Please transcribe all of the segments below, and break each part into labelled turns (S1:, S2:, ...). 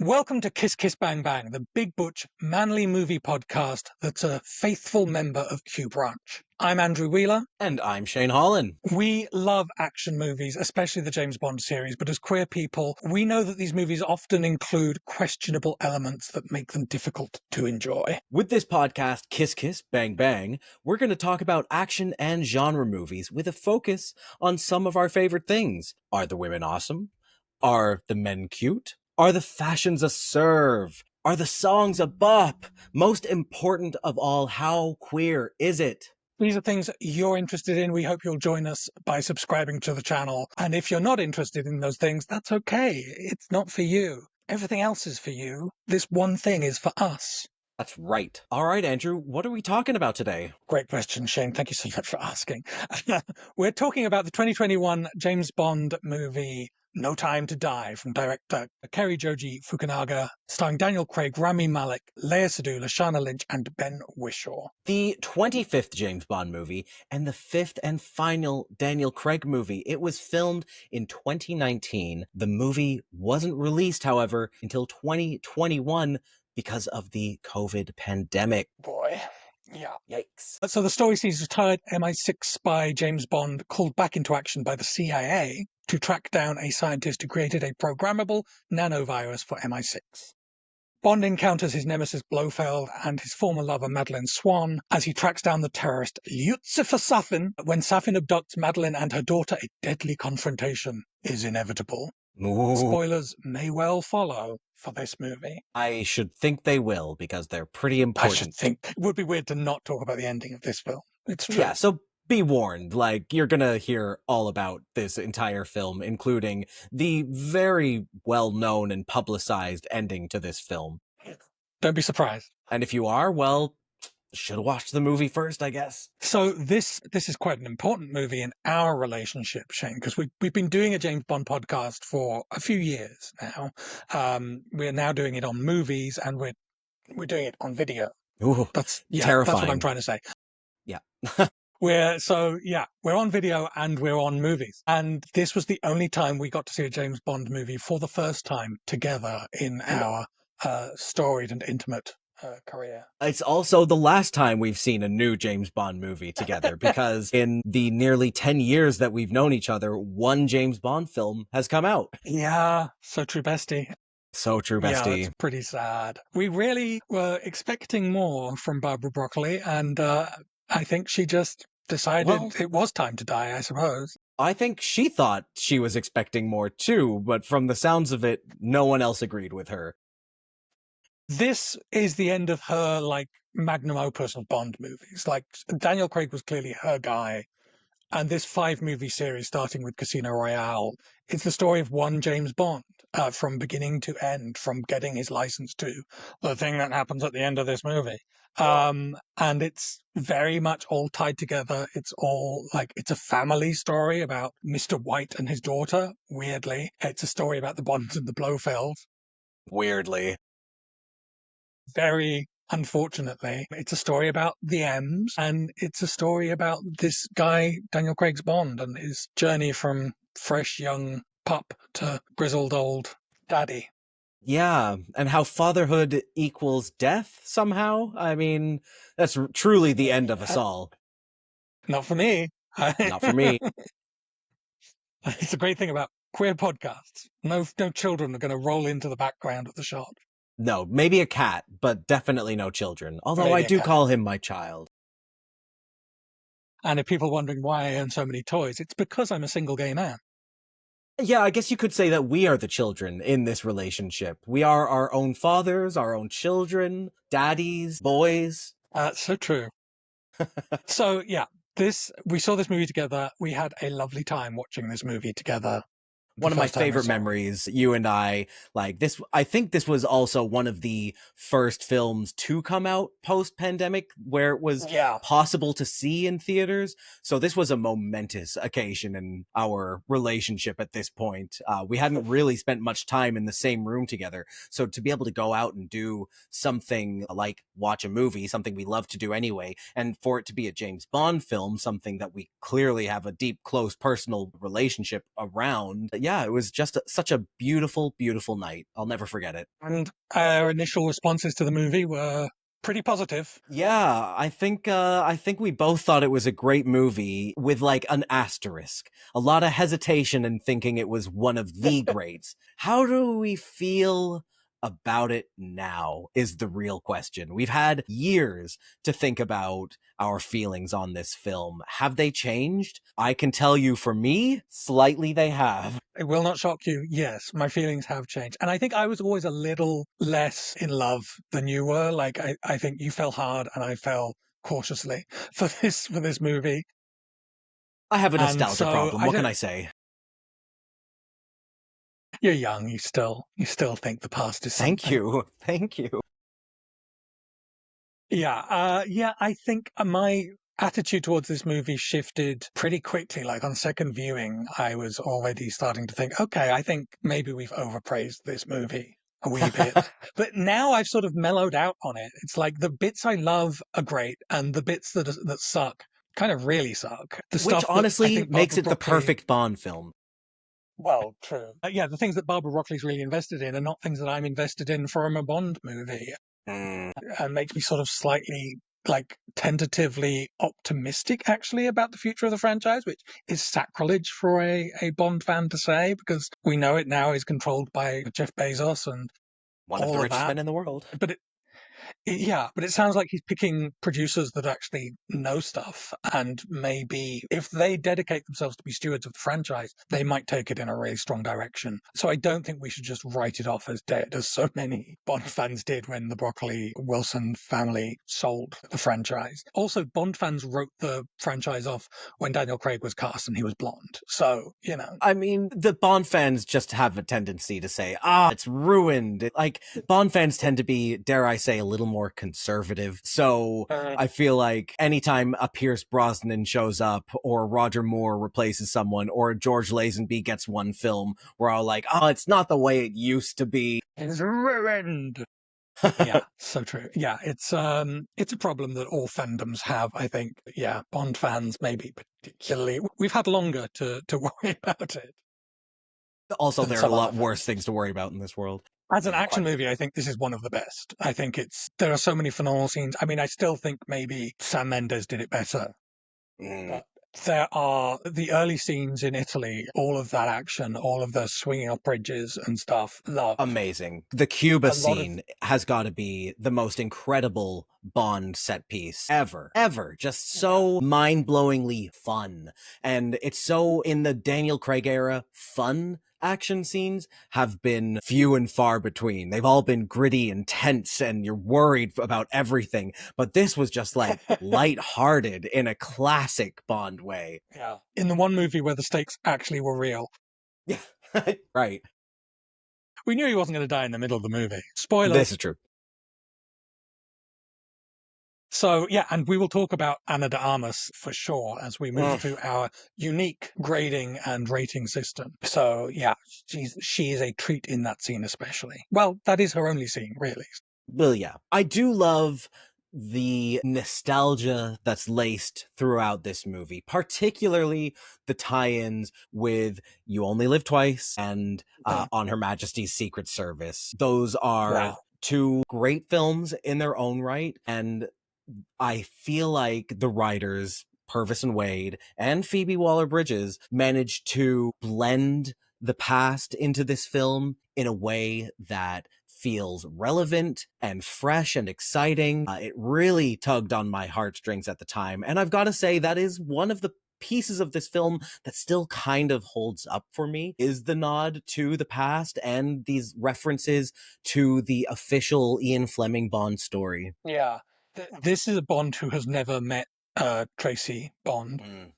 S1: Welcome to Kiss Kiss Bang Bang, the big butch, manly movie podcast that's a faithful member of Q Branch. I'm Andrew Wheeler.
S2: And I'm Shane Holland.
S1: We love action movies, especially the James Bond series, but as queer people, we know that these movies often include questionable elements that make them difficult to enjoy.
S2: With this podcast, Kiss Kiss Bang Bang, we're going to talk about action and genre movies with a focus on some of our favorite things. Are the women awesome? Are the men cute? Are the fashions a serve? Are the songs a bop? Most important of all, how queer is it?
S1: These are things that you're interested in. We hope you'll join us by subscribing to the channel. And if you're not interested in those things, that's okay. It's not for you. Everything else is for you. This one thing is for us.
S2: That's right. All right, Andrew, what are we talking about today?
S1: Great question, Shane. Thank you so much for asking. We're talking about the 2021 James Bond movie, No Time to Die, from director Cary Joji Fukunaga, starring Daniel Craig, Rami Malek, Lea Seydoux, Lashana Lynch, and Ben Whishaw.
S2: The 25th James Bond movie and the fifth and final Daniel Craig movie. It was filmed in 2019. The movie wasn't released, however, until 2021 because of the COVID pandemic.
S1: Boy. Yeah.
S2: Yikes.
S1: So the story sees retired MI6 spy James Bond called back into action by the CIA to track down a scientist who created a programmable nanovirus for MI6. Bond encounters his nemesis Blofeld and his former lover Madeleine Swan as he tracks down the terrorist Lucifer Safin. When Safin abducts Madeleine and her daughter, a deadly confrontation is inevitable.
S2: Ooh.
S1: Spoilers may well follow for this movie.
S2: I should think they will because they're pretty important.
S1: I should think it would be weird to not talk about the ending of this film. It's true.
S2: Yeah, so be warned, like, you're gonna hear all about this entire film, including the very well-known and publicized ending to this film.
S1: Don't be surprised.
S2: And if you are, well, should have watched the movie first, I guess.
S1: So this is quite an important movie in our relationship, Shane, because we've been doing a James Bond podcast for a few years now. We're now doing it on movies, and we're doing it on video.
S2: Ooh,
S1: That's
S2: terrifying.
S1: That's what I'm trying to say.
S2: Yeah.
S1: We're on video and we're on movies. And this was the only time we got to see a James Bond movie for the first time together in our storied and intimate career.
S2: It's also the last time we've seen a new James Bond movie together because in the nearly 10 years that we've known each other, one James Bond film has come out.
S1: Yeah, so true, bestie.
S2: So true, bestie.
S1: Yeah, it's pretty sad. We really were expecting more from Barbara Broccoli, and I think she just decided it was time to die, I suppose.
S2: I think she thought she was expecting more too, but from the sounds of it, no one else agreed with her.
S1: This is the end of her, like, magnum opus of Bond movies. Like, Daniel Craig was clearly her guy. And this 5-movie series, starting with Casino Royale, it's the story of one James Bond from beginning to end, from getting his license to the thing that happens at the end of this movie. And it's very much all tied together. It's all like, it's a family story about Mr. White and his daughter, weirdly. It's a story about the Bonds and the Blofelds.
S2: Weirdly.
S1: Very unfortunately, it's a story about the M's, and it's a story about this guy, Daniel Craig's Bond, and his journey from fresh young pup to grizzled old daddy.
S2: Yeah, and how fatherhood equals death somehow. I mean, that's truly the end of us all.
S1: Not for me.
S2: Not for me.
S1: It's a great thing about queer podcasts. No children are going to roll into the background of the shot.
S2: No, maybe a cat, but definitely no children. Although I do call him my child.
S1: And if people are wondering why I own so many toys, it's because I'm a single gay man.
S2: Yeah, I guess you could say that we are the children in this relationship. We are our own fathers, our own children, daddies, boys.
S1: So true. So, yeah, we saw this movie together. We had a lovely time watching this movie together.
S2: One of my favorite memories, you and I, like this, I think this was also one of the first films to come out post-pandemic where it was possible to see in theaters. So this was a momentous occasion in our relationship at this point. We hadn't really spent much time in the same room together. So to be able to go out and do something like watch a movie, something we love to do anyway, and for it to be a James Bond film, something that we clearly have a deep, close personal relationship around, yeah, it was just such a beautiful, beautiful night. I'll never forget it.
S1: And our initial responses to the movie were pretty positive.
S2: Yeah, I think we both thought it was a great movie with like an asterisk. A lot of hesitation in thinking it was one of the greats. How do we feel about it now is the real question. We've had years to think about our feelings on this film. Have they changed? I can tell you for me, slightly they have.
S1: It will not shock you. Yes, my feelings have changed. And I think I was always a little less in love than you were. Like, I think you fell hard and I fell cautiously for this movie.
S2: I have a
S1: And
S2: nostalgia
S1: so
S2: problem.
S1: I
S2: What can
S1: don't,
S2: I say?
S1: you're young. You still think the past is something.
S2: Thank you. Thank you.
S1: Yeah. I think my attitude towards this movie shifted pretty quickly. Like on second viewing, I was already starting to think, okay, I think maybe we've overpraised this movie a wee bit. But now I've sort of mellowed out on it. It's like the bits I love are great, and the bits that suck kind of really suck. The
S2: Which
S1: stuff that I
S2: honestly
S1: think
S2: makes
S1: Barbara
S2: it the
S1: Broccoli,
S2: perfect Bond film.
S1: well, true. Yeah, the things that Barbara Broccoli's really invested in are not things that I'm invested in from a Bond movie. And makes me sort of slightly like tentatively optimistic actually about the future of the franchise, which is sacrilege for a Bond fan to say, because we know it now is controlled by Jeff Bezos and
S2: One of the
S1: all of
S2: richest
S1: that.
S2: men in the world.
S1: But yeah, but it sounds like he's picking producers that actually know stuff. And maybe if they dedicate themselves to be stewards of the franchise, they might take it in a really strong direction. So I don't think we should just write it off as dead, as so many Bond fans did when the Broccoli Wilson family sold the franchise. Also, Bond fans wrote the franchise off when Daniel Craig was cast and he was blonde. So, you know.
S2: I mean, the Bond fans just have a tendency to say, it's ruined. Like, Bond fans tend to be, dare I say, a little more conservative. So I feel like anytime a Pierce Brosnan shows up, or Roger Moore replaces someone, or George Lazenby gets one film, we're all like, it's not the way it used to be.
S1: It's ruined. Yeah, so true. Yeah, it's a problem that all fandoms have, I think. Yeah, Bond fans maybe particularly. We've had longer to worry about it.
S2: Also,
S1: than
S2: there are a
S1: some
S2: lot
S1: other
S2: worse
S1: fans.
S2: things to worry about in this world.
S1: As an
S2: Yeah,
S1: action
S2: quite.
S1: movie, I think this is one of the best. I think there are so many phenomenal scenes. I mean, I still think maybe Sam Mendes did it better. But there are the early scenes in Italy, all of that action, all of the swinging off bridges and stuff. Love.
S2: Amazing. The Cuba
S1: A lot of
S2: scene has got to be the most incredible Bond set piece ever. Just so mind-blowingly fun. And it's so, in the Daniel Craig era, fun action scenes have been few and far between. They've all been gritty and tense, and you're worried about everything. But this was just like lighthearted in a classic Bond way.
S1: Yeah. In the one movie where the stakes actually were real.
S2: Yeah, right.
S1: We knew he wasn't going to die in the middle of the movie. Spoilers.
S2: This is true.
S1: So, yeah, and we will talk about Ana de Armas for sure as we move through our unique grading and rating system. So, yeah, she is a treat in that scene especially. Well, that is her only scene, really.
S2: Well, yeah. I do love the nostalgia that's laced throughout this movie, particularly the tie-ins with You Only Live Twice and On Her Majesty's Secret Service. Those are two great films in their own right, and I feel like the writers, Purvis and Wade and Phoebe Waller-Bridges, managed to blend the past into this film in a way that feels relevant and fresh and exciting. It really tugged on my heartstrings at the time. And I've got to say, that is one of the pieces of this film that still kind of holds up for me, is the nod to the past and these references to the official Ian Fleming Bond story.
S1: Yeah. This is a Bond who has never met Tracy Bond,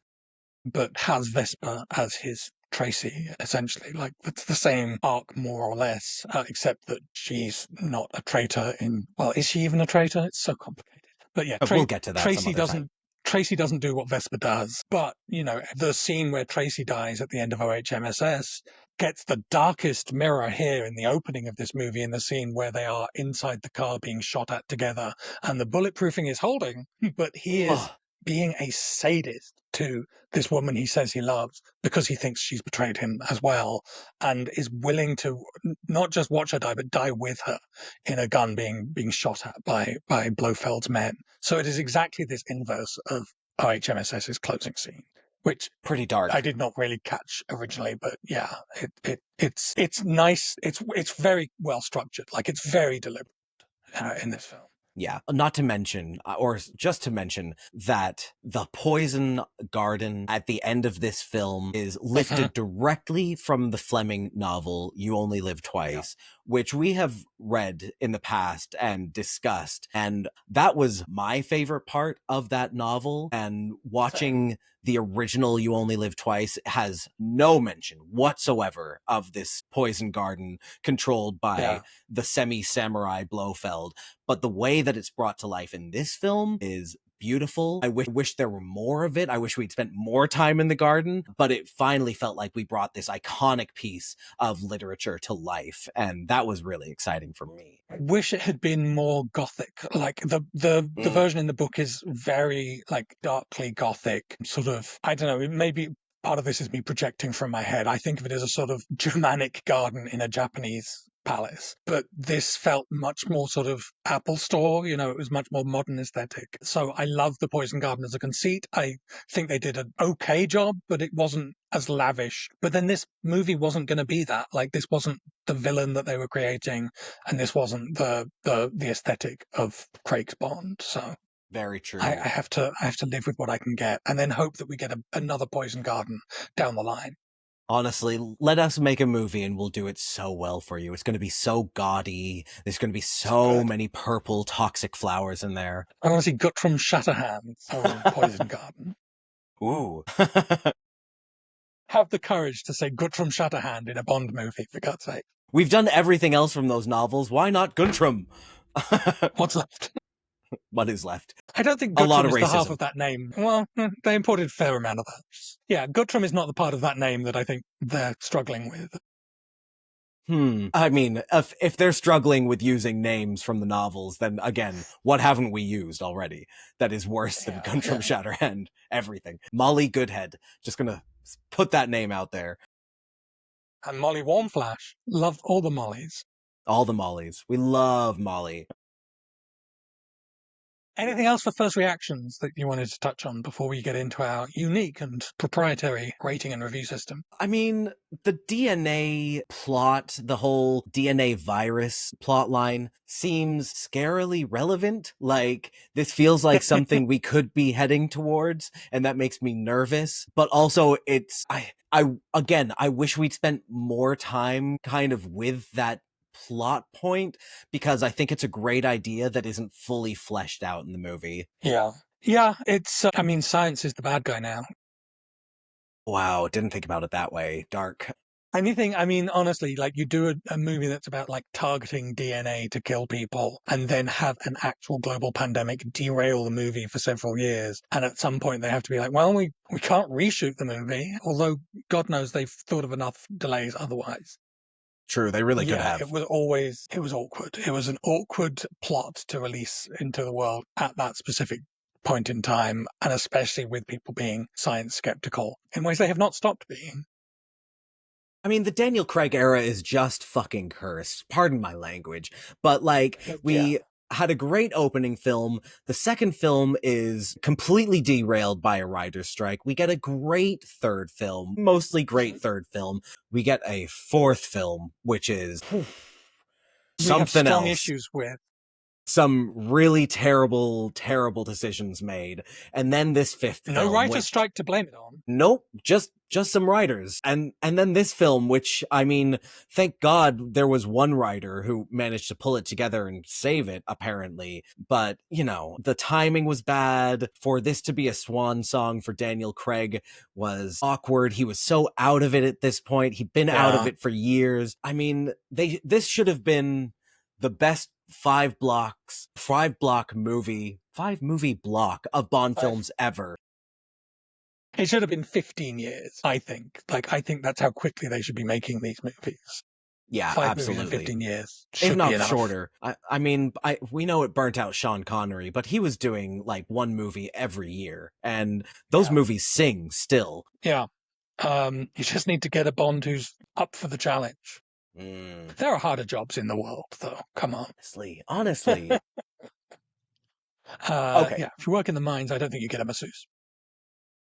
S1: but has Vesper as his Tracy, essentially. Like, it's the same arc, more or less, except that she's not a traitor well, is she even a traitor? It's so complicated. But yeah,
S2: We'll get to that
S1: Tracy
S2: some other
S1: doesn't
S2: time.
S1: Tracy doesn't do what Vesper does, but, you know, the scene where Tracy dies at the end of OHMSS gets the darkest mirror here in the opening of this movie, in the scene where they are inside the car being shot at together and the bulletproofing is holding, but he is being a sadist to this woman he says he loves because he thinks she's betrayed him as well, and is willing to not just watch her die, but die with her in a gun being shot at by Blofeld's men. So it is exactly this inverse of OHMSS's closing scene, which
S2: Pretty dark.
S1: I did not really catch originally, but yeah, it's nice. It's very well structured. Like, it's very deliberate in this film.
S2: Yeah, not to mention, or just to mention, that the poison garden at the end of this film is lifted directly from the Fleming novel You Only Live Twice, which we have read in the past and discussed. And that was my favorite part of that novel. And watching the original You Only Live Twice has no mention whatsoever of this poison garden controlled by the semi-samurai Blofeld. But the way that it's brought to life in this film is beautiful. I wish there were more of it. I wish we'd spent more time in the garden, but it finally felt like we brought this iconic piece of literature to life, and that was really exciting for me.
S1: I wish it had been more gothic. Like, the version in the book is very, like, darkly gothic, sort of, I don't know, maybe part of this is me projecting from my head. I think of it as a sort of Germanic garden in a Japanese palace, but this felt much more sort of Apple Store, it was much more modern aesthetic. So I love the Poison Garden as a conceit. I think they did an okay job, but it wasn't as lavish. But then this movie wasn't going to be that. Like, this wasn't the villain that they were creating, and this wasn't the aesthetic of Craig's Bond. So
S2: very true.
S1: I have to live with what I can get, and then hope that we get another Poison Garden down the line.
S2: Honestly, let us make a movie and we'll do it so well for you. It's going to be so gaudy. There's going to be so many purple toxic flowers in there.
S1: I want to see Guttram Shatterhand's own Poison Garden.
S2: Ooh.
S1: Have the courage to say Guttram Shatterhand in a Bond movie, for God's sake.
S2: We've done everything else from those novels. Why not Guntram?
S1: What's left?
S2: What is left?
S1: I don't think
S2: Guttram
S1: is the half of that name. Well, they imported a fair amount of that. Yeah, Guttram is not the part of that name that I think they're struggling with.
S2: I mean, if they're struggling with using names from the novels, then again, what haven't we used already that is worse than Guntram Shatterhand? Everything. Molly Goodhead. Just gonna put that name out there.
S1: And Molly Warmflash. Love all the Mollys.
S2: All the Mollys. We love Molly.
S1: Anything else for first reactions that you wanted to touch on before we get into our unique and proprietary rating and review system?
S2: I mean, the DNA plot, the whole DNA virus plot line seems scarily relevant. Like, this feels like something we could be heading towards, and that makes me nervous. But also, I wish we'd spent more time kind of with that plot point, because I think it's a great idea that isn't fully fleshed out in the movie.
S1: Yeah, it's, science is the bad guy now.
S2: Wow, didn't think about it that way. Dark.
S1: Honestly, like, you do a movie that's about, like, targeting DNA to kill people, and then have an actual global pandemic derail the movie for several years. And at some point they have to be like, well, we can't reshoot the movie, although God knows they've thought of enough delays otherwise.
S2: True, they really could have.
S1: It was awkward. It was an awkward plot to release into the world at that specific point in time, and especially with people being science skeptical in ways they have not stopped being.
S2: I mean, the Daniel Craig era is just fucking cursed. Pardon my language. But, like, we had a great opening film. The second film is completely derailed by a writer's strike. We get a great third film, mostly great third film. We get a fourth film, which is something else.
S1: Issues with.
S2: Some really terrible, terrible decisions made. And then this fifth film.
S1: No writer's strike to blame it on.
S2: Nope, just some writers. And then this film, which, I mean, thank God there was one writer who managed to pull it together and save it, apparently. But, the timing was bad. For this to be a swan song for Daniel Craig was awkward. He was so out of it at this point. He'd been out of it for years. I mean, this should have been the best five movie block of Bond films ever.
S1: It should have been 15 years, I think. Like, I think that's how quickly they should be making these movies.
S2: Yeah,
S1: 5 movies in
S2: absolutely.
S1: 15 years
S2: If
S1: should be
S2: not
S1: enough.
S2: shorter. I mean, we know it burnt out Sean Connery, but he was doing like one movie every year, and those movies sing still.
S1: Yeah. You just need to get a Bond who's up for the challenge. There are harder jobs in the world, though. Come on.
S2: Honestly. Okay.
S1: Yeah, if you work in the mines, I don't think you get a masseuse.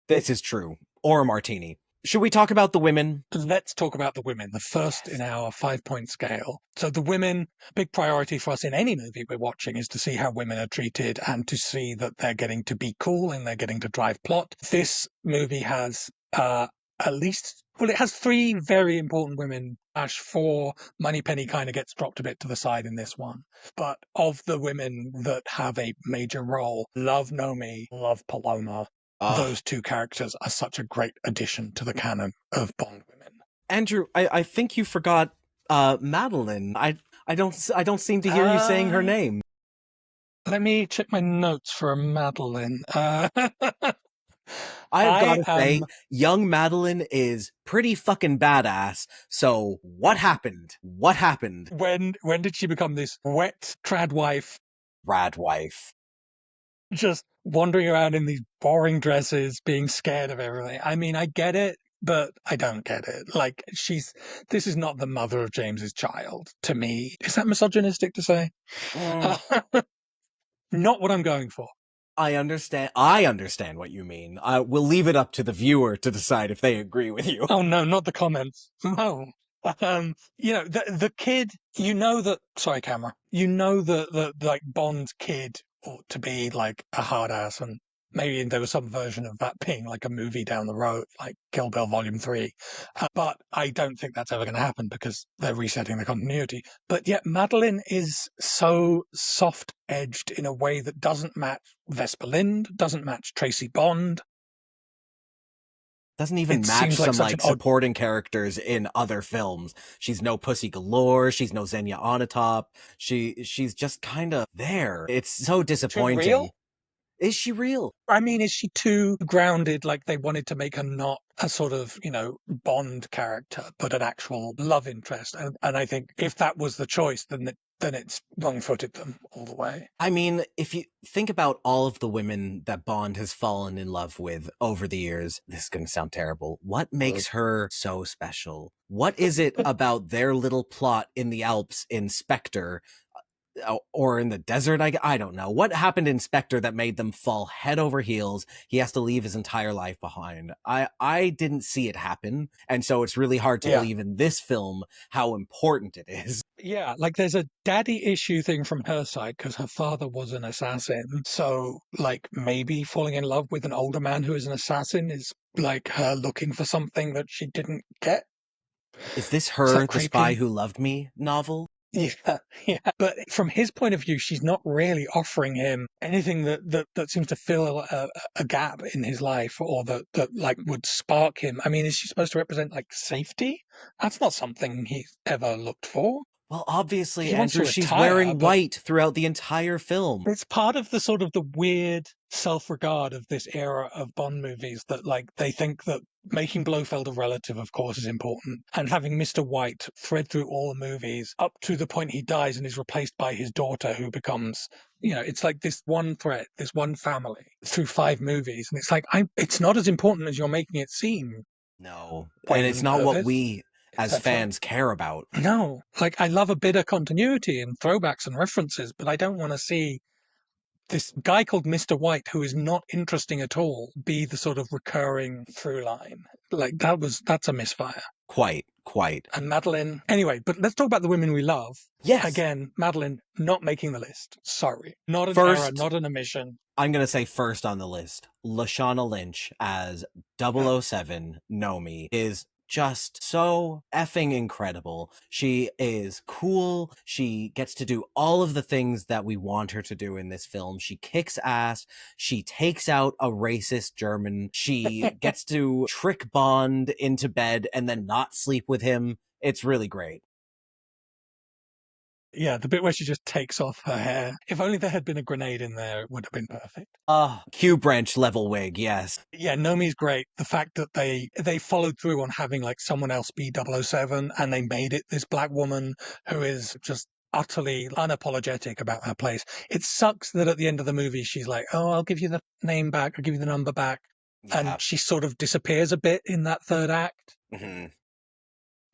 S2: This is true. Or a martini. Should we talk about the women?
S1: Let's talk about the women, the first in our 5-point scale. So the women, big priority for us in any movie we're watching is to see how women are treated and to see that they're getting to be cool and they're getting to drive plot. This movie has at least, well, it has 3 very important women. 4, Moneypenny kind of gets dropped a bit to the side in this one. But of the women that have a major role, love Nomi, love Paloma. Those 2 characters are such a great addition to the canon of Bond women.
S2: Andrew, I think you forgot Madeline. I don't seem to hear you saying her name.
S1: Let me check my notes for Madeline.
S2: I've got to say, young Madeline is pretty fucking badass. So what happened? What happened?
S1: When did she become this wet trad wife?
S2: Rad wife.
S1: Just wandering around in these boring dresses, being scared of everything. I mean, I get it, but I don't get it. Like, this is not the mother of James's child to me. Is that misogynistic to say? Not what I'm going for.
S2: I understand what you mean. We'll leave it up to the viewer to decide if they agree with you.
S1: Oh no, not the comments. No. The kid, sorry, camera, that like Bond's kid ought to be like a hard ass, and maybe there was some version of that being like a movie down the road, like Kill Bill Volume 3. But I don't think that's ever going to happen because they're resetting the continuity. But yet Madeline is so soft-edged in a way that doesn't match Vesper Lynd, doesn't match Tracy Bond.
S2: Doesn't even match some like supporting characters in other films. She's no Pussy Galore. She's no Xenia Onatopp. She's just kind of there. It's so disappointing.
S1: Too real?
S2: Is she real?
S1: I mean, is she too grounded? Like they wanted to make her not a sort of, Bond character, but an actual love interest. And I think if that was the choice, then it's wrong-footed them all the way.
S2: I mean, if you think about all of the women that Bond has fallen in love with over the years, this is going to sound terrible. What makes her so special? What is it about their little plot in the Alps in Spectre or in the desert? I don't know. What happened in Spectre that made them fall head over heels? He has to leave his entire life behind. I didn't see it happen. And so it's really hard to believe in this film how important it is.
S1: Yeah, like there's a daddy issue thing from her side because her father was an assassin. So, like, maybe falling in love with an older man who is an assassin is like her looking for something that she didn't get.
S2: Is this her, The Spy Who Loved Me novel?
S1: Yeah. But from his point of view, she's not really offering him anything that seems to fill a gap in his life or that like would spark him. I mean, is she supposed to represent like safety? That's not something he's ever looked for.
S2: Well, obviously, Andrew, she's wearing white throughout the entire film.
S1: It's part of the sort of the weird self-regard of this era of Bond movies that, like, they think that making Blofeld a relative, of course, is important. And having Mr. White thread through all the movies up to the point he dies and is replaced by his daughter, who becomes, it's like this one thread, this one family through 5 movies. And it's like, it's not as important as you're making it seem.
S2: No. And it's not what we as fans care about.
S1: No, like I love a bit of continuity and throwbacks and references, but I don't want to see this guy called Mr. White, who is not interesting at all, be the sort of recurring through line. Like that's a misfire.
S2: Quite.
S1: And Madeline, anyway, but let's talk about the women we love.
S2: Yes.
S1: Again, Madeline not making the list. Sorry. Not an error, not an omission.
S2: I'm going to say first on the list, Lashana Lynch as 007 Nomi is just so effing incredible. She is cool. She gets to do all of the things that we want her to do in this film. She kicks ass. She takes out a racist German. She gets to trick Bond into bed and then not sleep with him. It's really great.
S1: Yeah, the bit where she just takes off her hair. If only there had been a grenade in there, it would have been perfect.
S2: Q branch level wig, yes.
S1: Yeah, Nomi's great. The fact that they followed through on having like someone else be 007 and they made it this black woman who is just utterly unapologetic about her place. It sucks that at the end of the movie she's like, "Oh, I'll give you the name back, I'll give you the number back."
S2: Yeah.
S1: And she sort of disappears a bit in that third act.
S2: Mm-hmm.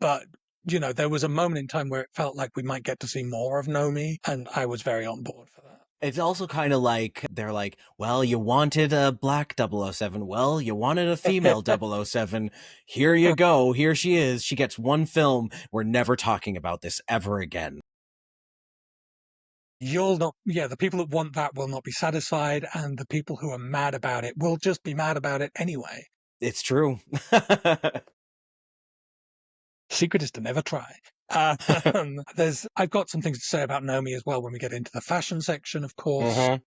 S1: But there was a moment in time where it felt like we might get to see more of Nomi, and I was very on board for that.
S2: It's also kind of like, they're like, well, you wanted a black 007. Well, you wanted a female 007. Here you go. Here she is. She gets one film. We're never talking about this ever again.
S1: The people that want that will not be satisfied, and the people who are mad about it will just be mad about it anyway.
S2: It's true.
S1: Secret is to never try. I've got some things to say about Nomi as well when we get into the fashion section, of course.
S2: Mm-hmm.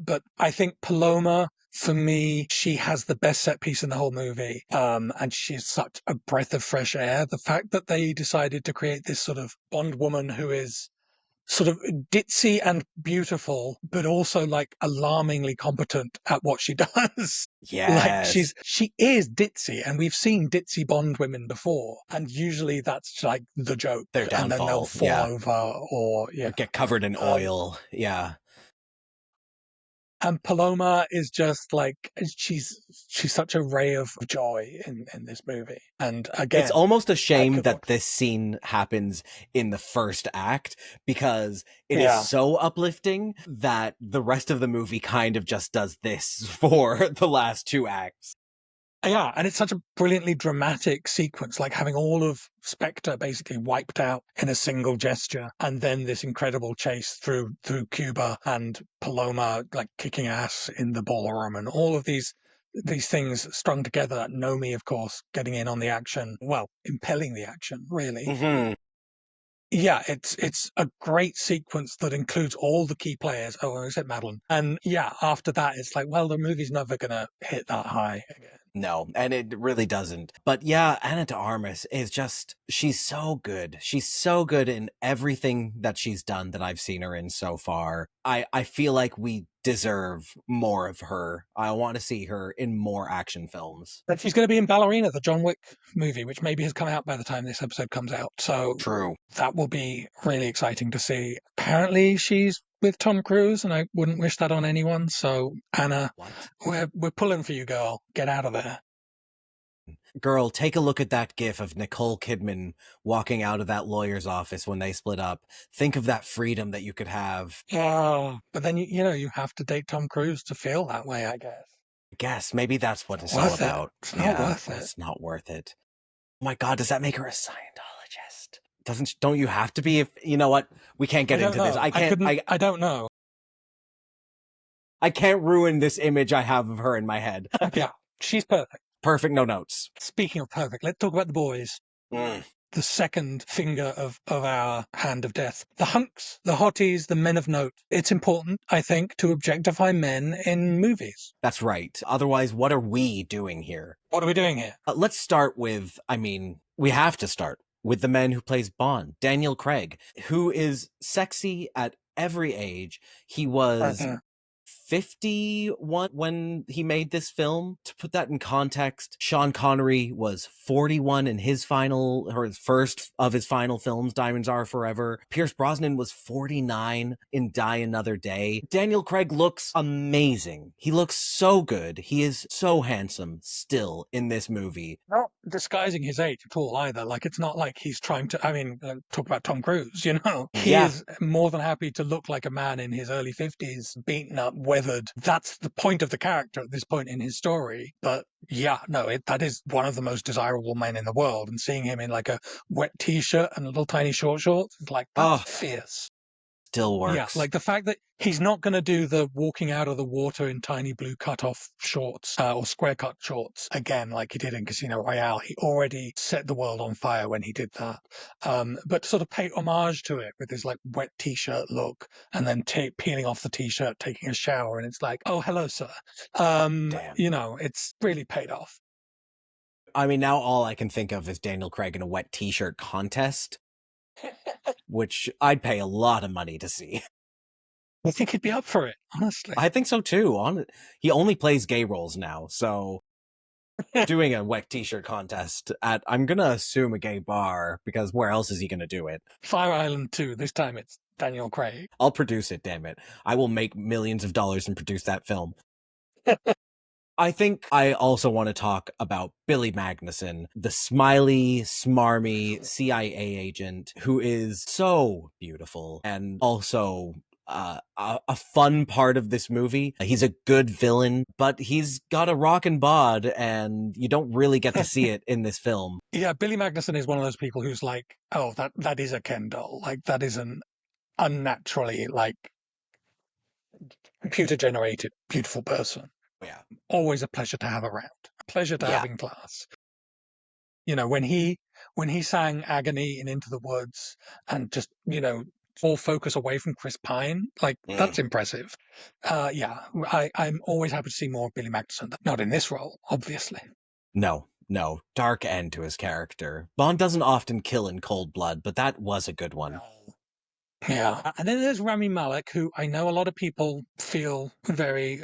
S1: But I think Paloma, for me, she has the best set piece in the whole movie. And she's such a breath of fresh air. The fact that they decided to create this sort of Bond woman who is sort of ditzy and beautiful, but also like alarmingly competent at what she does.
S2: Yes.
S1: Like she is ditzy, and we've seen ditzy Bond women before, and usually that's like the joke.
S2: Their downfall,
S1: and then they'll fall over or
S2: get covered in oil. Yeah.
S1: And Paloma is just like, she's such a ray of joy in this movie. And again,
S2: it's almost a shame that this scene happens in the first act, because it is so uplifting that the rest of the movie kind of just does this for the last two acts.
S1: Yeah, and it's such a brilliantly dramatic sequence, like having all of Spectre basically wiped out in a single gesture, and then this incredible chase through Cuba, and Paloma like kicking ass in the ballroom, and all of these things strung together. Nomi, of course, getting in on the action, well, impelling the action, really.
S2: Mm-hmm.
S1: Yeah, it's a great sequence that includes all the key players. Oh, except Madeline. And yeah, after that, it's like, well, the movie's never gonna hit that high again.
S2: No, and it really doesn't. But yeah, Ana de Armas is just, she's so good. She's so good in everything that she's done that I've seen her in so far. I feel like we deserve more of her. I want to see her in more action films.
S1: But she's going to be in Ballerina, the John Wick movie, which maybe has come out by the time this episode comes out. So
S2: true.
S1: That will be really exciting to see. Apparently she's with Tom Cruise, and I wouldn't wish that on anyone. So Anna, we're pulling for you, girl. Get out of there.
S2: Girl, take a look at that gif of Nicole Kidman walking out of that lawyer's office when they split up. Think of that freedom that you could have.
S1: Oh, but then you have to date Tom Cruise to feel that way, I guess.
S2: Maybe that's what it's all about.
S1: It's not worth it.
S2: It's not worth it. Oh my God, does that make her a Scientologist? Don't you have to be? If you know what, we can't get into this.
S1: I don't know.
S2: I can't ruin this image I have of her in my head.
S1: Yeah, she's perfect.
S2: Perfect, no notes.
S1: Speaking of perfect, let's talk about the boys. The second finger of our hand of death. The hunks, the hotties, the men of note. It's important, I think, to objectify men in movies.
S2: That's right. Otherwise, what are we doing here?
S1: What are we doing here?
S2: Let's start with, we have to start with the man who plays Bond, Daniel Craig, who is sexy at every age. He was 51 when he made this film. To put that in context, Sean Connery was 41 in his first of his final films, Diamonds Are Forever. Pierce Brosnan was 49 in Die Another Day. Daniel Craig looks amazing. He looks so good. He is so handsome still in this movie.
S1: Not disguising his age at all either. Like, it's not like he's trying to, talk about Tom Cruise, He is more than happy to look like a man in his early 50s, beaten up, weathered. That's the point of the character at this point in his story. But yeah, no, that is one of the most desirable men in the world. And seeing him in like a wet t-shirt and little tiny short shorts, it's like, that's fierce.
S2: Still works.
S1: Yeah, like the fact that he's not going to do the walking out of the water in tiny blue cut-off shorts or square cut shorts again, like he did in Casino Royale. He already set the world on fire when he did that. But sort of pay homage to it with his like wet t-shirt look, and then peeling off the t-shirt, taking a shower, and it's like, oh, hello, sir. It's really paid off.
S2: Now all I can think of is Daniel Craig in a wet t-shirt contest. which I'd pay a lot of money to see.
S1: I think he'd be up for it, honestly.
S2: I think so too. He only plays gay roles now, so doing a wet t-shirt contest at, I'm gonna assume, a gay bar, because where else is he gonna do it?
S1: Fire Island 2, this time it's Daniel Craig.
S2: I'll produce it, damn it. I will make millions of dollars and produce that film. I think I also want to talk about Billy Magnuson, the smiley, smarmy CIA agent who is so beautiful and also a fun part of this movie. He's a good villain, but he's got a rockin' bod, and you don't really get to see it in this film.
S1: Yeah, Billy Magnuson is one of those people who's like, oh, that is a Ken doll. Like, that is an unnaturally, like, computer-generated, beautiful person.
S2: Yeah.
S1: Always a pleasure to have around. A pleasure to have in class. You know, when he sang Agony in Into the Woods and just, you know, full focus away from Chris Pine, like, that's impressive. Yeah, I'm always happy to see more of Billy Magnuson. Not in this role, obviously.
S2: No, dark end to his character. Bond doesn't often kill in cold blood, but that was a good one.
S1: Yeah. And then there's Rami Malek, who I know a lot of people feel very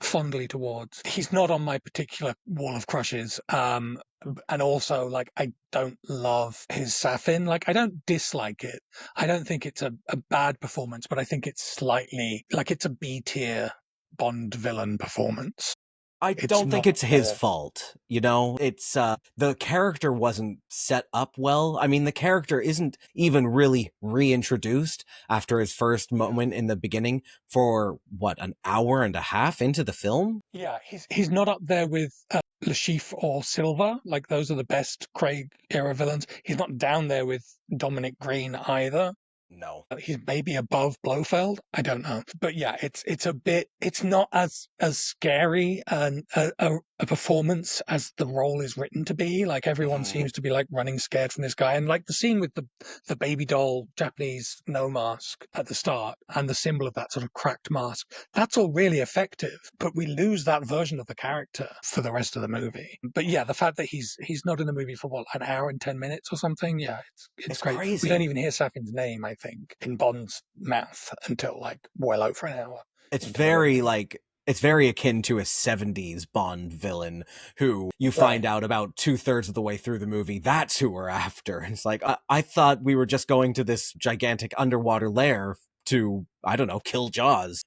S1: fondly towards. He's not on my particular wall of crushes. And also, like, I don't love his Safin. Like, I don't dislike it. I don't think it's a bad performance, but I think it's slightly, like, it's a B-tier Bond villain performance.
S2: I don't think it's his fault, you know? It's, the character wasn't set up well. I mean, the character isn't even really reintroduced after his first moment in the beginning for, what, an hour and a half into the film?
S1: Yeah, he's not up there with Le Chiffre or Silva. Like, those are the best Craig-era villains. He's not down there with Dominic Green either.
S2: No.
S1: He's maybe above Blofeld. I don't know. But yeah, it's a bit, it's not as scary and a performance as the role is written to be. Like, everyone seems to be like running scared from this guy. And like the scene with the baby doll Japanese no mask at the start and the symbol of that sort of cracked mask, that's all really effective. But we lose that version of the character for the rest of the movie. But yeah, the fact that he's not in the movie for what, an hour and 10 minutes or something. Yeah, it's great.
S2: Crazy.
S1: We don't even hear Safin's name, I think, in Bond's mouth until like well over an hour.
S2: It's very like, it's very akin to a 70s Bond villain who you find out about 2/3 of the way through the movie. That's who we're after. It's like, I thought we were just going to this gigantic underwater lair to, I don't know, kill Jaws.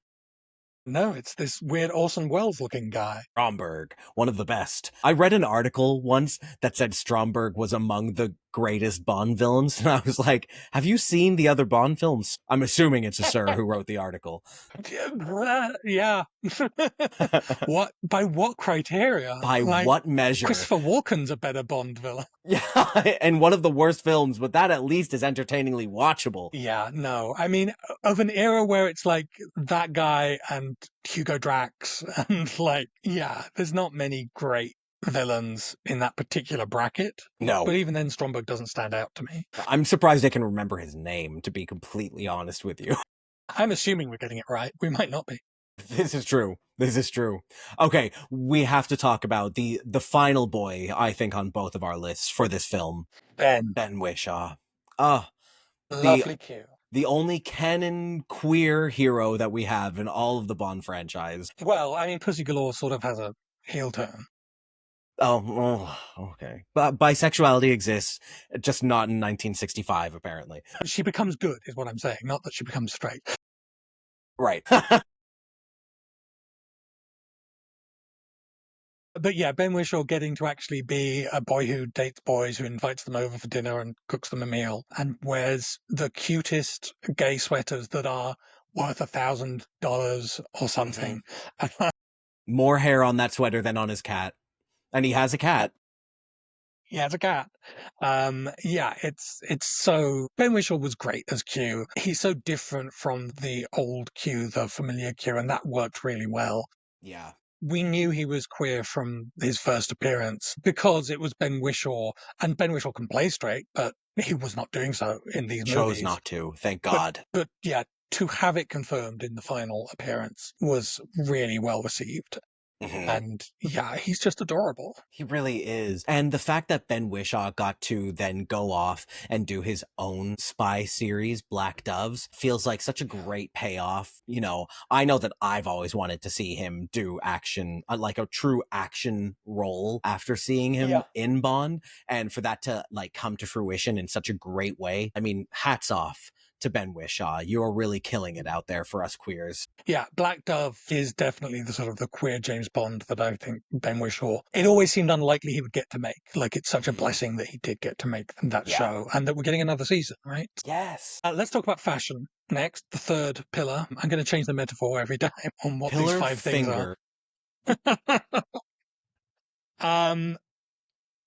S1: No, it's this weird Orson Welles looking guy.
S2: Stromberg, one of the best. I read an article once that said Stromberg was among the greatest Bond villains, and I was like, have you seen the other Bond films? I'm assuming it's a sir who wrote the article.
S1: Yeah. What? By what criteria?
S2: By like, what measure?
S1: Christopher Walken's a better Bond villain.
S2: Yeah, and one of the worst films, but that at least is entertainingly watchable.
S1: Yeah, no. I mean, of an era where it's like that guy and Hugo Drax, and like, yeah, there's not many great villains in that particular bracket.
S2: No.
S1: But even then, Stromberg doesn't stand out to me.
S2: I'm surprised I can remember his name, to be completely honest with you.
S1: I'm assuming we're getting it right. We might not be.
S2: This is true. This is true. Okay, we have to talk about the final boy, I think, on both of our lists for this film.
S1: Ben
S2: Whishaw.
S1: Lovely Q.
S2: The only canon queer hero that we have in all of the Bond franchise.
S1: Well, I mean, Pussy Galore sort of has a heel turn.
S2: Oh, okay. But bisexuality exists, just not in 1965, apparently.
S1: She becomes good, is what I'm saying, not that she becomes straight.
S2: Right.
S1: But yeah, Ben Whishaw getting to actually be a boy who dates boys, who invites them over for dinner and cooks them a meal, and wears the cutest gay sweaters that are worth $1,000 or something. Mm-hmm.
S2: More hair on that sweater than on his cat. And he has a cat.
S1: He has a cat. Yeah, it's so... Ben Whishaw was great as Q. He's so different from the old Q, the familiar Q, and that worked really well.
S2: Yeah.
S1: We knew he was queer from his first appearance because it was Ben Whishaw, and Ben Whishaw can play straight, but he was not doing so in these movies.
S2: Chose not to, thank God.
S1: But yeah, to have it confirmed in the final appearance was really well received. And yeah, he's just adorable.
S2: He really is. And the fact that Ben Whishaw got to then go off and do his own spy series, Black Doves, feels like such a great payoff. You know, I know that I've always wanted to see him do action, like a true action role after seeing him in Bond. And for that to like come to fruition in such a great way. I mean, hats off to Ben Whishaw. You're really killing it out there for us queers.
S1: Yeah, Black Dove is definitely the sort of the queer James Bond that I think Ben Whishaw, it always seemed unlikely he would get to make. Like, it's such a blessing that he did get to make that show and that we're getting another season, right?
S2: Yes.
S1: Let's talk about fashion next, the third pillar. I'm going to change the metaphor every time on what these 5 things are.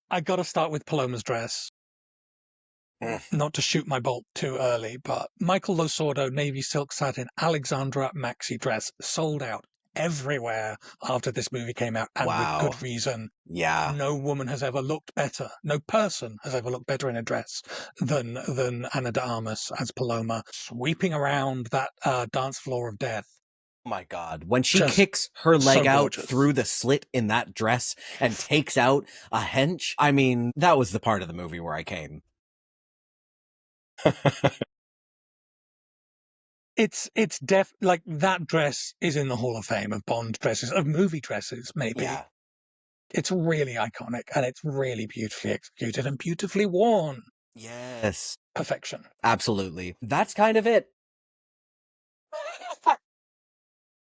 S1: I got to start with Paloma's dress. Not to shoot my bolt too early, but Michael Losordo navy silk satin Alexandra maxi dress sold out everywhere after this movie came out, and with good reason.
S2: Yeah.
S1: No woman has ever looked better. No person has ever looked better in a dress than Ana de Armas as Paloma, sweeping around that dance floor of death.
S2: Oh my God. When she kicks her leg out through the slit in that dress and takes out a hench, I mean, that was the part of the movie where I came.
S1: It's like that dress is in the Hall of Fame of Bond dresses, of movie dresses, maybe.
S2: Yeah.
S1: It's really iconic and it's really beautifully executed and beautifully worn.
S2: Yes.
S1: Perfection.
S2: Absolutely. That's kind of it.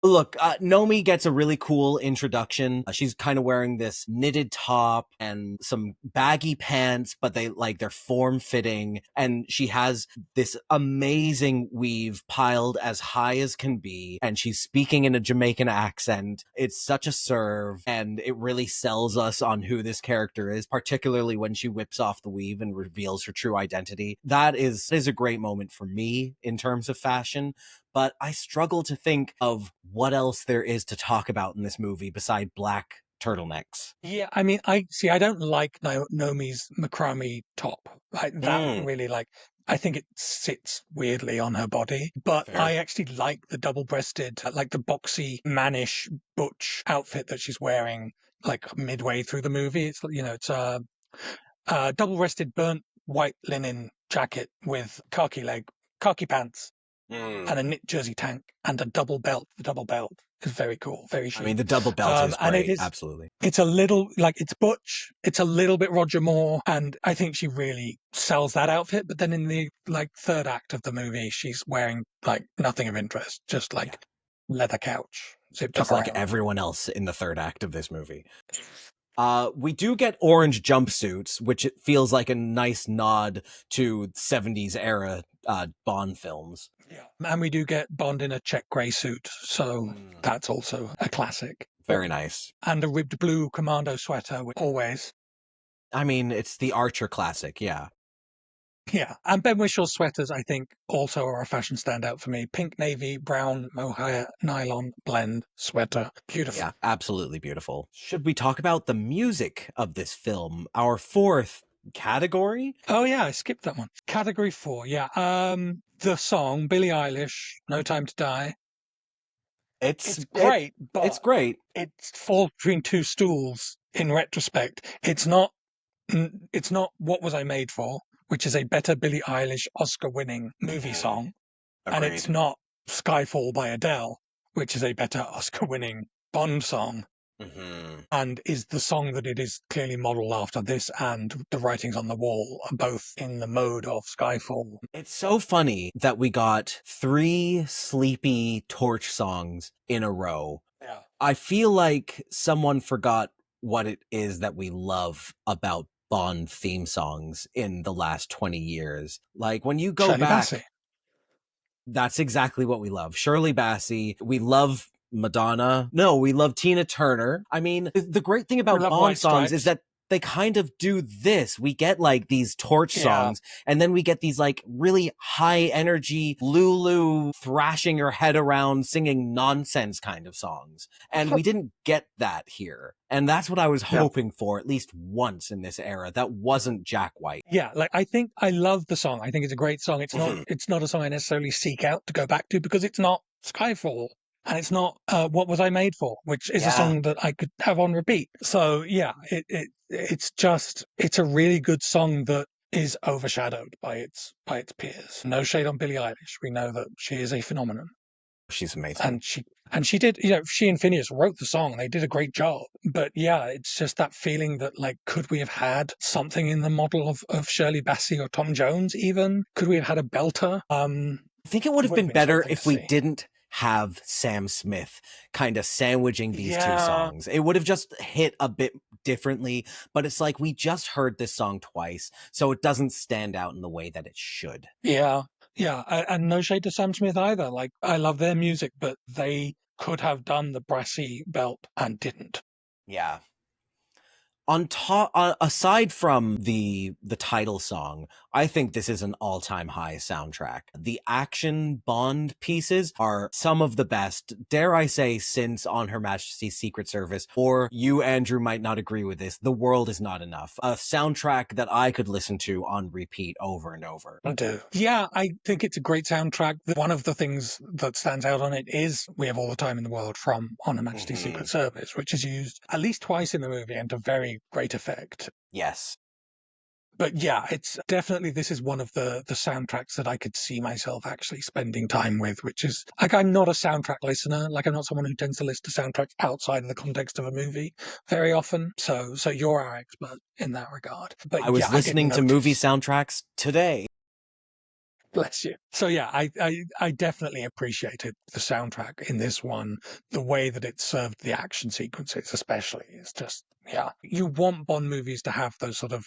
S2: Look, Nomi gets a really cool introduction. She's kind of wearing this knitted top and some baggy pants, but they're form-fitting. And she has this amazing weave piled as high as can be. And she's speaking in a Jamaican accent. It's such a serve, and it really sells us on who this character is, particularly when she whips off the weave and reveals her true identity. That is a great moment for me in terms of fashion. But I struggle to think of what else there is to talk about in this movie beside black turtlenecks.
S1: Yeah, I mean, I don't like Nomi's macrame top. That really, I think it sits weirdly on her body. But I actually like the double-breasted, like the boxy, mannish, butch outfit that she's wearing, like midway through the movie. It's, you know, it's a double-breasted burnt white linen jacket with khaki pants. And a knit jersey tank and a double belt. The double belt is very cool, very chic.
S2: I mean, the double belt is
S1: and
S2: great, absolutely.
S1: It's a little, it's butch, it's a little bit Roger Moore, and I think she really sells that outfit. But then in the, third act of the movie, she's wearing, nothing of interest, just, leather couch.
S2: Just like everyone else in the third act of this movie. We do get orange jumpsuits, which it feels like a nice nod to 70s era Bond films.
S1: Yeah. And we do get Bond in a check grey suit, so that's also a classic.
S2: Very nice.
S1: And a ribbed blue commando sweater, always.
S2: I mean, it's the Archer classic, yeah.
S1: Yeah, and Ben Whishaw's sweaters, I think, also are a fashion standout for me. Pink navy, brown mohair, nylon blend sweater. Beautiful.
S2: Yeah, absolutely beautiful. Should we talk about the music of this film? Our fourth category?
S1: Oh yeah, I skipped that one. Category 4, yeah. The song, Billie Eilish, No Time to Die. It's great, but
S2: it's great.
S1: It falls between two stools in retrospect. It's not What Was I Made For, which is a better Billie Eilish Oscar-winning movie song.
S2: Agreed.
S1: And it's not Skyfall by Adele, which is a better Oscar-winning Bond song. And is the song that it is clearly modeled after. This and The Writings on the Wall are both in the mode of Skyfall.
S2: It's so funny that we got 3 sleepy Torch songs in a row.
S1: Yeah.
S2: I feel like someone forgot what it is that we love about Bond theme songs in the last 20 years. Like when you go
S1: Shirley
S2: back,
S1: Bassey.
S2: That's exactly what we love. Shirley Bassey. We love Madonna. No, we love Tina Turner. I mean, the great thing about Bond songs is that they kind of do this. We get these Torch songs, and then we get these really high energy Lulu thrashing her head around singing nonsense kind of songs. And we didn't get that here. And that's what I was hoping for at least once in this era. That wasn't Jack White.
S1: Yeah, I think I love the song. I think it's a great song. It's not a song I necessarily seek out to go back to because it's not Skyfall. and it's not What Was I Made For, which is a
S2: Yeah.
S1: song that I could have on repeat. So yeah, it's a really good song that is overshadowed by its peers. No shade on Billie Eilish. We know that she is a phenomenon.
S2: She's amazing.
S1: And she did, she and Phineas wrote the song. They did a great job. But yeah, it's just that feeling that, like, could we have had something in the model of Shirley Bassey or Tom Jones even? Could we have had a belter?
S2: I think it would have been better if we
S1: see.
S2: didn't have Sam Smith kind of sandwiching these two songs. It would have just hit a bit differently, but it's like we just heard this song twice, so it doesn't stand out in the way that it should.
S1: Yeah. Yeah. And no shade to Sam Smith either. Like, I love their music, but they could have done the brassy belt and didn't.
S2: Yeah. On top, aside from the title song, I think this is an all-time high soundtrack. The action Bond pieces are some of the best, dare I say, since On Her Majesty's Secret Service. Or you, Andrew, might not agree with this. The World Is Not Enough, a soundtrack that I could listen to on repeat over and over.
S1: I do. Yeah, I think it's a great soundtrack. One of the things that stands out on it is We Have All the Time in the World from On Her Majesty's Secret Service, which is used at least twice in the movie and to very great effect.
S2: Yes.
S1: But yeah, it's definitely, this is one of the soundtracks that I could see myself actually spending time with, which is, like, I'm not a soundtrack listener. Like, I'm not someone who tends to listen to soundtracks outside of the context of a movie very often. So you're our expert in that regard. But
S2: I was listening to movie soundtracks today.
S1: Bless you. So yeah, I definitely appreciated the soundtrack in this one. The way that it served the action sequences, especially, is just, yeah. You want Bond movies to have those sort of,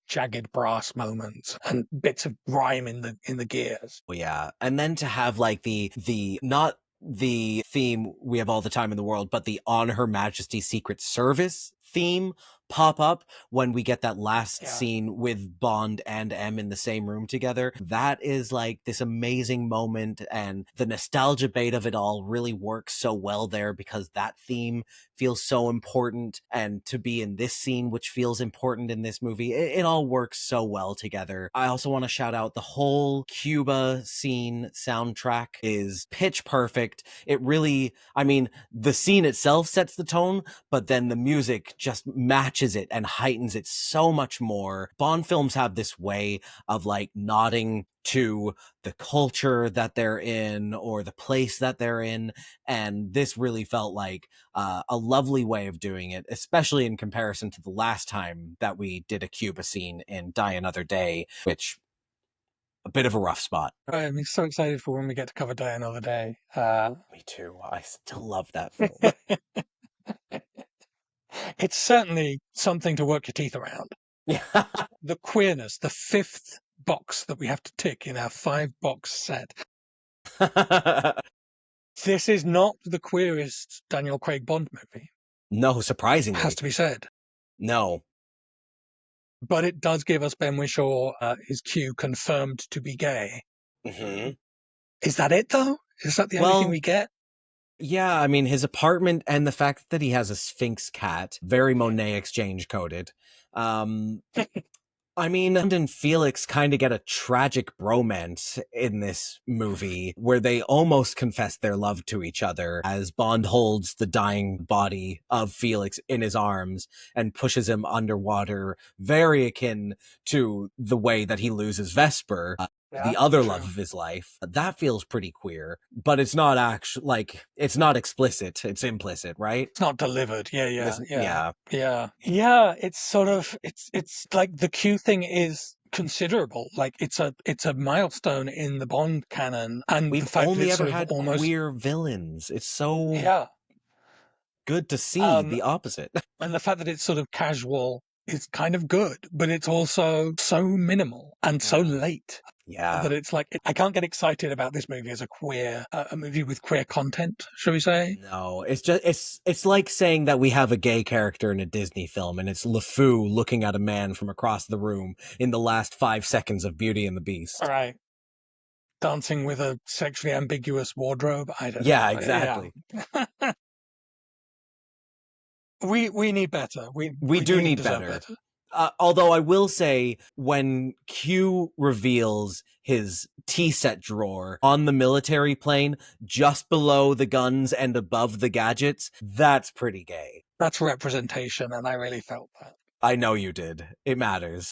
S1: jagged brass moments and bits of rhyme in the gears.
S2: Well, yeah, and then to have like the not the theme We Have All the Time in the World, but the On Her Majesty's Secret Service theme pop up when we get that last scene with Bond and M in the same room together. That is like this amazing moment, and the nostalgia bait of it all really works so well there because that theme feels so important, and to be in this scene, which feels important in this movie, it all works so well together. I also want to shout out the whole Cuba scene soundtrack is pitch perfect. It really, I mean, the scene itself sets the tone, but then the music just matches it and heightens it so much more. Bond films have this way of like nodding to the culture that they're in or the place that they're in, and this really felt like a lovely way of doing it, especially in comparison to the last time that we did a Cuba scene in Die Another Day, which a bit of a rough spot.
S1: I'm so excited for when we get to cover Die Another Day.
S2: Me too. I still love that film.
S1: It's certainly something to work your teeth around.
S2: Yeah.
S1: The queerness, the fifth box that we have to tick in our 5-box set. This is not the queerest Daniel Craig Bond movie.
S2: No, surprisingly.
S1: Has to be said.
S2: No.
S1: But it does give us Ben Whishaw, his Q, confirmed to be gay.
S2: Mm-hmm.
S1: Is that it, though? Is that the only thing we get?
S2: Yeah, I mean, his apartment and the fact that he has a Sphinx cat, very Monet exchange coded. I mean, Bond and Felix kind of get a tragic bromance in this movie where they almost confess their love to each other as Bond holds the dying body of Felix in his arms and pushes him underwater, very akin to the way that he loses Vesper, the other love of his life. That feels pretty queer, but it's not actually, like, it's not explicit, it's implicit, right?
S1: It's not delivered. Yeah. It's sort of, it's like the Q thing is considerable. Like, it's a milestone in the Bond canon, and
S2: we've
S1: the fact
S2: only
S1: that
S2: ever had queer villains. It's so good to see the opposite.
S1: And the fact that it's sort of casual is kind of good, but it's also so minimal and so late.
S2: Yeah.
S1: That it's like, I can't get excited about this movie as a queer, a movie with queer content, shall we say?
S2: No, it's just, it's like saying that we have a gay character in a Disney film and it's LeFou looking at a man from across the room in the last 5 seconds of Beauty and the Beast.
S1: All right. Dancing with a sexually ambiguous wardrobe. I don't know.
S2: Yeah, exactly.
S1: We need better. We
S2: do need better. Although I will say, when Q reveals his tea set drawer on the military plane, just below the guns and above the gadgets, that's pretty gay.
S1: That's representation, and I really felt that.
S2: I know you did. It matters.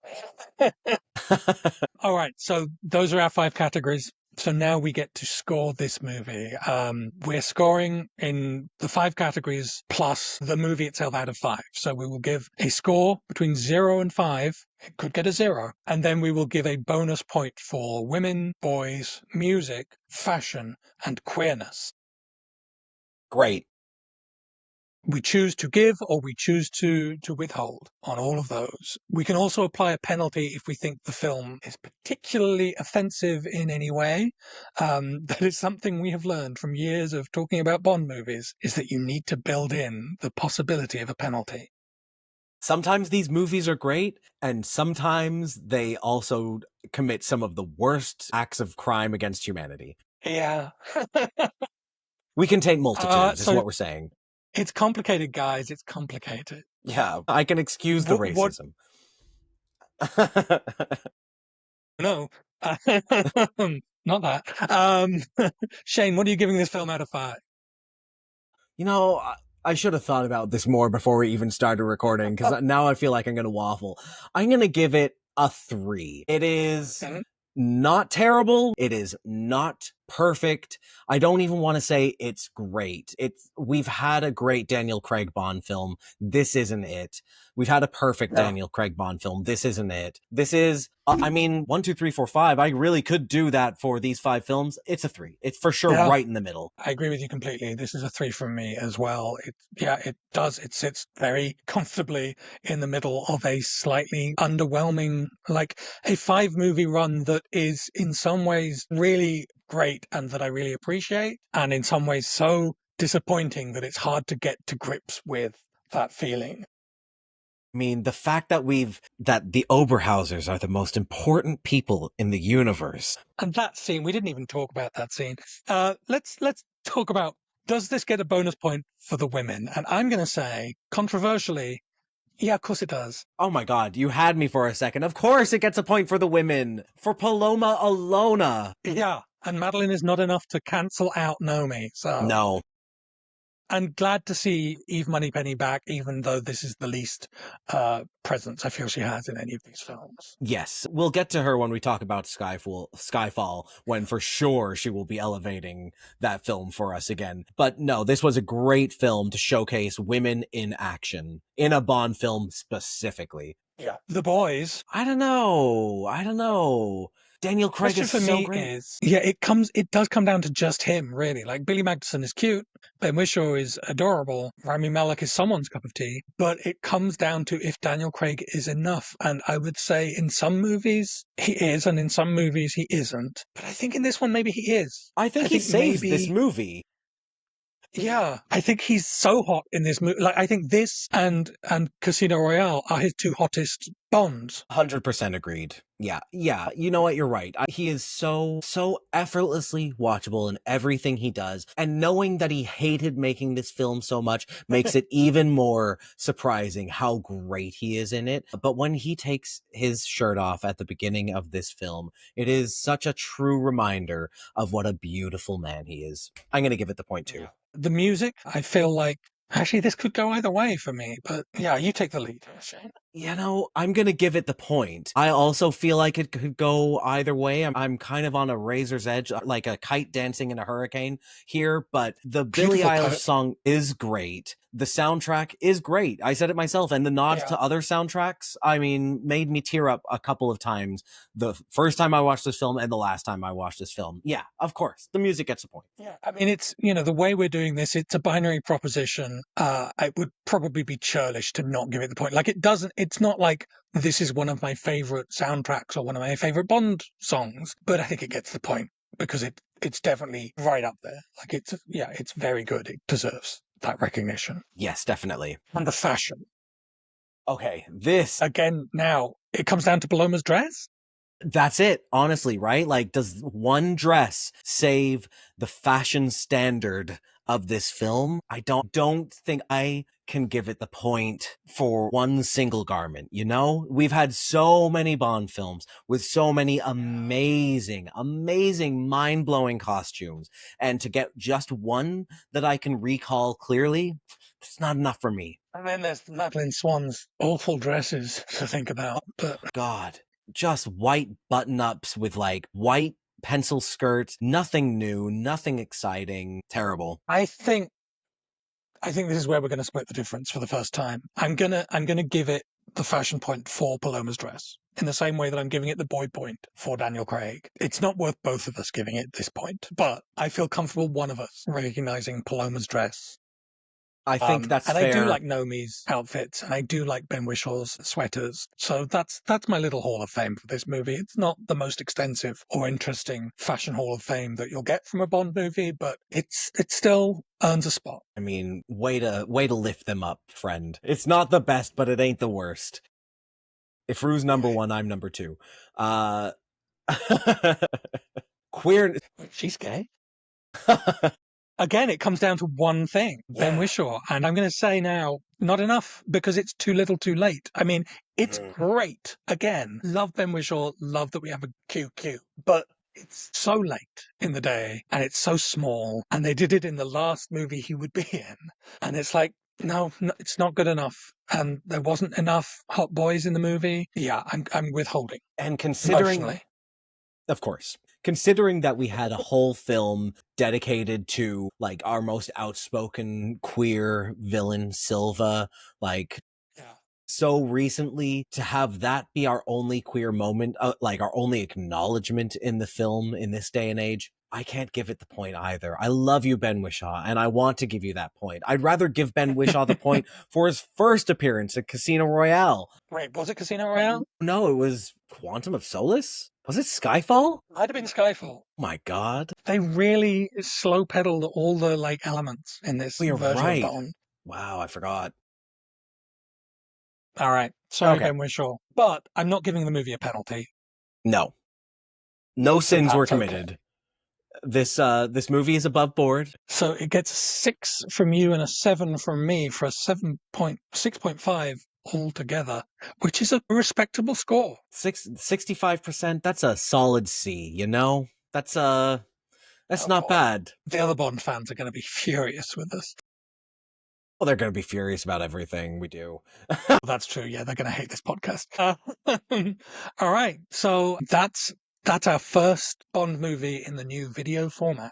S1: All right, so those are our 5 categories. So now we get to score this movie. We're scoring in the 5 categories plus the movie itself out of 5. So we will give a score between 0 and 5. It could get a 0. And then we will give a bonus point for women, boys, music, fashion, and queerness.
S2: Great.
S1: We choose to give or we choose to withhold on all of those. We can also apply a penalty if we think the film is particularly offensive in any way. That is something we have learned from years of talking about Bond movies, is that you need to build in the possibility of a penalty.
S2: Sometimes these movies are great, and sometimes they also commit some of the worst acts of crime against humanity.
S1: Yeah.
S2: We contain multitudes, is what we're saying.
S1: It's complicated, guys. It's complicated.
S2: Yeah, I can excuse the racism.
S1: No, not that. Shane, what are you giving this film out of 5?
S2: You know, I should have thought about this more before we even started recording, because now I feel like I'm going to waffle. I'm going to give it a 3. It is not terrible. It is not perfect. I don't even want to say it's great. We've had a great Daniel Craig Bond film. This isn't it. We've had a perfect Daniel Craig Bond film. This isn't it. This is, 1, 2, 3, 4, 5. I really could do that for these 5 films. It's a 3. It's for sure right in the middle.
S1: I agree with you completely. This is a 3 from me as well. It does. It sits very comfortably in the middle of a slightly underwhelming, like a 5 movie run that is in some ways really great and that I really appreciate, and in some ways so disappointing that it's hard to get to grips with that feeling.
S2: I mean, the fact that the Oberhausers are the most important people in the universe.
S1: And that scene, we didn't even talk about that scene. Let's talk about, does this get a bonus point for the women? And I'm going to say, controversially, yeah, of course it does.
S2: Oh my God, you had me for a second. Of course it gets a point for the women. For Paloma Alona.
S1: Yeah, and Madeline is not enough to cancel out Nomi. So
S2: no.
S1: I'm glad to see Eve Moneypenny back, even though this is the least presence I feel she has in any of these films.
S2: Yes, we'll get to her when we talk about Skyfall, when for sure she will be elevating that film for us again. But no, this was a great film to showcase women in action, in a Bond film specifically.
S1: Yeah. The boys.
S2: I don't know. Daniel Craig is so great.
S1: It does come down to just him, really. Like, Billy Magnussen is cute, Ben Whishaw is adorable, Rami Malek is someone's cup of tea, but it comes down to if Daniel Craig is enough. And I would say in some movies he is, and in some movies he isn't. But I think in this one maybe he is.
S2: I think he saves this movie.
S1: Yeah, I think he's so hot in this movie. Like, I think this and Casino Royale are his 2 hottest Bonds.
S2: 100% agreed. Yeah. You know what? You're right. He is so effortlessly watchable in everything he does. And knowing that he hated making this film so much makes it even more surprising how great he is in it. But when he takes his shirt off at the beginning of this film, it is such a true reminder of what a beautiful man he is. I'm going to give it the point 2.
S1: The music, I feel like, actually, this could go either way for me, but yeah, you take the lead, Shane.
S2: You know, I'm going to give it the point. I also feel like it could go either way. I'm kind of on a razor's edge, like a kite dancing in a hurricane here, but the Billie Eilish song is great. The soundtrack is great. I said it myself, and the nods to other soundtracks, I mean, made me tear up a couple of times. The first time I watched this film and the last time I watched this film. Yeah, of course. The music gets a point.
S1: Yeah, I mean, it's, the way we're doing this, it's a binary proposition. It would probably be churlish to not give it the point. Like, it's not like this is one of my favorite soundtracks or one of my favorite Bond songs, but I think it gets the point because it's definitely right up there. Like, it's very good. It deserves that recognition.
S2: Yes, definitely.
S1: And the fashion.
S2: Okay, this
S1: again, now it comes down to Paloma's dress.
S2: That's it, honestly, right? Like, does one dress save the fashion standard of this film, I don't think I can give it the point for one single garment. You know, we've had so many Bond films with so many amazing, mind-blowing costumes, and to get just one that I can recall clearly, it's not enough for me.
S1: And then there's Madeline Swan's awful dresses to think about. But
S2: God, just white button-ups with like white pencil skirts, nothing new, nothing exciting, terrible.
S1: I think this is where we're going to split the difference for the first time. I'm gonna give it the fashion point for Paloma's dress, in the same way that I'm giving it the boy point for Daniel Craig. It's not worth both of us giving it this point, but I feel comfortable one of us recognizing Paloma's dress.
S2: I think that's
S1: and
S2: fair.
S1: I do like Nomi's outfits, and I do like Ben Whishaw's sweaters. So that's my little Hall of Fame for this movie. It's not the most extensive or interesting fashion Hall of Fame that you'll get from a Bond movie, but it still earns a spot.
S2: I mean, way to lift them up, friend. It's not the best, but it ain't the worst. If Rue's number one, I'm number two. Queer.
S1: She's gay. Again, it comes down to one thing, Ben Whishaw. And I'm going to say now, not enough, because it's too little too late. I mean, it's great. Again, love Ben Whishaw, love that we have a QQ, but it's so late in the day and it's so small. And they did it in the last movie he would be in. And it's like, no, it's not good enough. And there wasn't enough hot boys in the movie. Yeah, I'm withholding.
S2: And considering, of course, considering that we had a whole film dedicated to like our most outspoken queer villain, Silva, like so recently, to have that be our only queer moment, like our only acknowledgement in the film in this day and age, I can't give it the point either. I love you, Ben Whishaw, and I want to give you that point. I'd rather give Ben Whishaw the point for his first appearance at Casino Royale.
S1: Wait, was it Casino Royale?
S2: No, it was Quantum of Solace? Was it Skyfall?
S1: Might have been Skyfall.
S2: Oh my God.
S1: They really slow pedaled all the like elements in this version of Bond.
S2: Wow, I forgot.
S1: All right. Sorry, Ben Whishaw. But I'm not giving the movie a penalty.
S2: No. No sins were committed. Okay. This movie is above board.
S1: So it gets a 6 from you and a 7 from me for a 6.5 altogether, which is a respectable score.
S2: 65%, that's a solid C, you know? That's not bad.
S1: The other Bond fans are going to be furious with us.
S2: Well, they're going to be furious about everything we do.
S1: That's true. Yeah, they're going to hate this podcast. All right. So that's our first Bond movie in the new video format.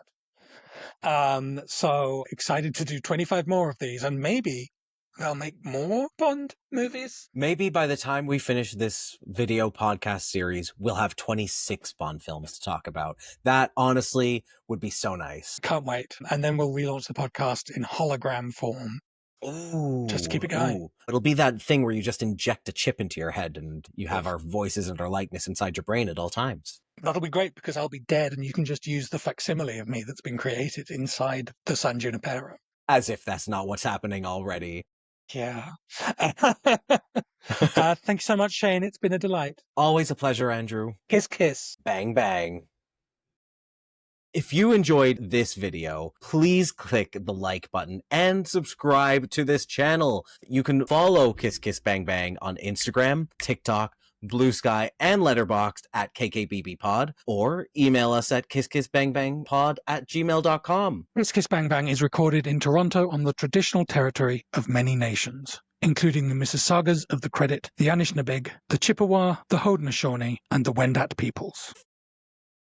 S1: So excited to do 25 more of these, and maybe they'll make more Bond movies.
S2: Maybe by the time we finish this video podcast series, we'll have 26 Bond films to talk about. That honestly would be so nice.
S1: Can't wait. And then we'll relaunch the podcast in hologram form.
S2: Ooh,
S1: just to keep it going.
S2: Ooh. It'll be that thing where you just inject a chip into your head and you have our voices and our likeness inside your brain at all times.
S1: That'll be great because I'll be dead and you can just use the facsimile of me that's been created inside the San Junipero.
S2: As if that's not what's happening already.
S1: Yeah. Thank you so much, Shane. It's been a delight.
S2: Always a pleasure, Andrew.
S1: Kiss, kiss.
S2: Bang, bang. If you enjoyed this video, please click the like button and subscribe to this channel. You can follow Kiss Kiss Bang Bang on Instagram, TikTok, Blue Sky, and Letterboxd at KKBBpod, or email us at kisskissbangbangpod@gmail.com.
S1: Kiss Kiss Bang Bang is recorded in Toronto on the traditional territory of many nations, including the Mississaugas of the Credit, the Anishinaabe, the Chippewa, the Haudenosaunee, and the Wendat peoples.